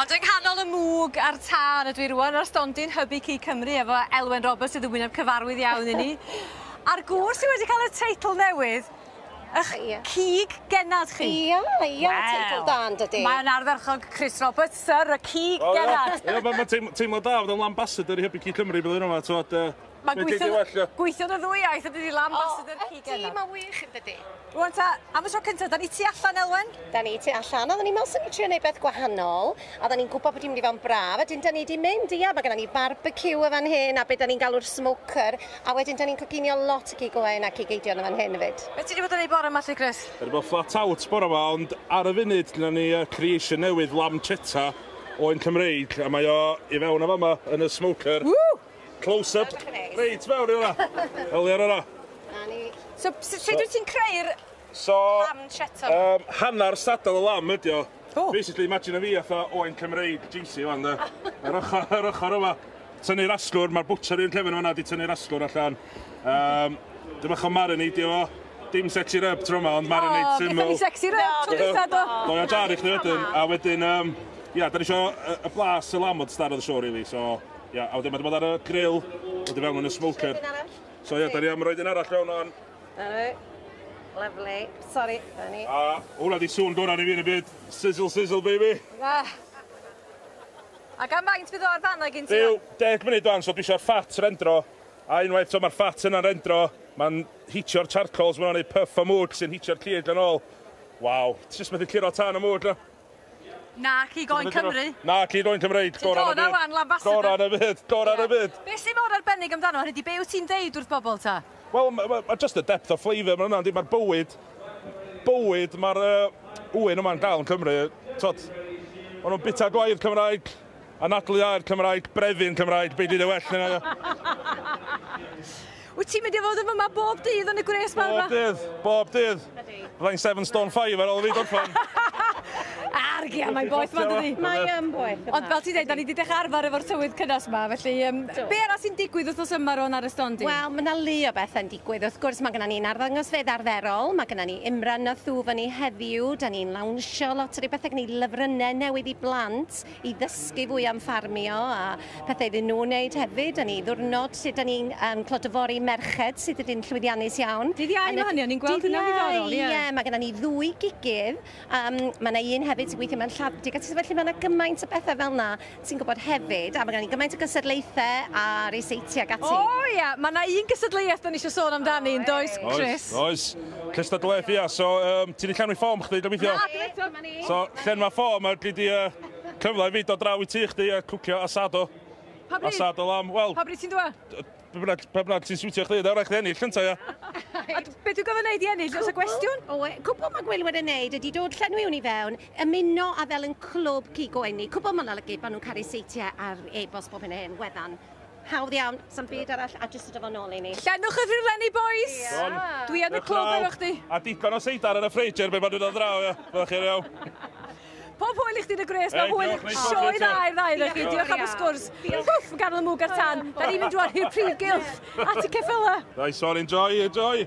Ond yng nghanol y mwg a'r tân ydw i rwan ar stondin Hybu Ci Cymru efo Elwen Roberts sydd yn wyneb cyfarwydd iawn i ni. A'r gwrs sydd wedi cael y teitl newydd, Ych cig genad chi. Ia, teitl da yn dydi. Mae'n ardderchog Chris Roberts, Sir, y cig genad. Mae'n teimlo da fod yn ambassador i Hybu Ci Cymru blwyddyn yma. Mae'n gweithio y ddwy iaith ydy ambassador cig genad. Ydy, mae'n wych yn dydi. Rwan ta, am y tro cyntaf, da ni tu allan, Elwen? Da ni tu allan, oedden ni'n meddwl sy'n ni trio neud beth gwahanol, a da ni'n gwybod bod ni'n mynd i fod yn braf, a dyn da ni wedi mynd, ia, mae gennym ni barbecue y fan hyn, a beth da ni'n galw'r smoker, a wedyn da ni'n coginio lot o cig oen a cigeidion y fan hyn hefyd. Beth ti wedi bod yn ei bore yma, lle, Chris? Da ni bod flat out bore yma, ond ar y funud, dyna ni creation newydd lamb chetta oen Cymreig, a mae o i fewn o fama yn y smoker. Close-up. Reit, fewn i hwnna. Eli ar hwnna. So, lle dwi ti'n creu'r lamb chetta? Hannar sadal y lamb ydi o. Basically, imagine fi atho oen Cymreig juicy fan da. Yr ochr yma. Tynnu'r asglwr, mae'r butcher i'n cefn yma di tynnu'r asglwr allan. Dim eich o marinade o. Dim sexy rub tro yma, ond marinade syml. Gaethon ni sexy rub, tro dwytha do. Do, ia jar i chdi wedyn. A wedyn, ia, da ni isio y blas y lamb od star of the show, really. So, ia, a wedyn mae bod ar y grill, wedi fewn yn y smoker. So, ia, da ni am roed un arall fewn o'n. Lovely. Sorry, da ni. A hwnna di sŵn dwrna ni fi yn y byd. Sizzle, sizzle, baby. A gan faint fydd o'r fanna gyn ti? Dyw, 10 munud o'n, so dwi eisiau'r fat rendro. A unwaith, so mae'r fat yna'n rendro. Mae'n hitio'r charcoals, mae'n gwneud puff o mwg sy'n hitio'r cyd yn ôl. Waw, ti jyst methu curo tan o mwg, na? Na, cig oen Cymru. Na, cig oen Cymru. Goran y byd. Goran y byd. Be sy'n mor arbennig amdano? Hynny di, be wyt ti'n deud wrth bobl ta? Wel, mae just y depth o flavour, mae'r bywyd, mae'r wyn yma'n gael yn Cymru. Maen nhw'n bita gwaith Cymraeg, anadlu a'r Cymraeg, brefin Cymraeg, beth ydy well yna. Wyt ti'n mynd i fod yma bob dydd yn y gwres yma? Bob dydd. Byddai'n 7 stone 5 ar ôl fi gorffan. Argia, mae'n boeth ma'n dydi. Mae'n boeth. Ond fel ti'n dweud, da ni wedi dechrau arfer efo'r tywydd cynnas yma, felly be arall sy'n digwydd wrth os yma ro'n ar y stondin? Wel, mae yna lu o bethau'n digwydd. Wrth gwrs, mae gennym ni'n arddangosfedd arferol, mae gennym ni imran o thwf yn ei heddiw, da ni'n lawnsio lot o bethau, gennym ni lyfrynau newydd i blant i ddysgu fwy am ffarmio a pethau iddyn nhw'n wneud hefyd. Da ni ddwrnod sydd da ni'n clodofori merched sydd ydy'n llwyddiannus iawn. Dydd Iau yma hynny, o'n i'n gweld hynna ddiddorol, ie. Ie, mae gennym ni 2 gigydd. Mae yna un hefyd sy'n gweithio mewn llafdig, a felly mae yna gymaint o bethau fel yna sy'n gwybod hefyd, a mae gennym ni gymaint o gysadlaethau a reseitiau ag ati. O ia, mae yna un gysadlaeth da ni eisiau sôn amdani, yn does, Chris? Oes, cystadlaeth ia, so ti wedi llenwi ffom chdi, gobeithio? So, llenwa ffom, a gyd i cyfle i fi do draw i ti chdi a cwcio asado. Pa bryd? Asado lam, wel... Pa bryd ti'n dweud? Pe bynnag ti'n siwtio chdi, da wrach chdi ennill, llynta ia. A beth dwi'n gofyn wneud i ennill? Oes y gwestiwn? Cwbl mae gwylwyr yn neud ydy dod llenwi hwn i fewn, ymuno a fel yn clwb cig oen ni. Cwbl mae'n olygu bod nhw'n cael eu seitiau ar e-bost bob hyn a hyn, weddan. Hawdd iawn, sa'n byd arall, a jyst y dyfod nôl i ni. Llenwch y ffurlenni, boys! Dwi yn y clwb efo chdi. A digon o seidar yn y ffreidr, be ma'n dod o draw, ia. Fyddwch chi'n iawn. Pob hwyl i chdi yn y gres, mae hwyl sioe dda i'r ddau chi. Diolch am y sgwrs. Hwff, yn ganol y mwg ar tan. Da ni'n mynd drwy'r prif gylch. A ti ceffyla. Nice one, enjoy.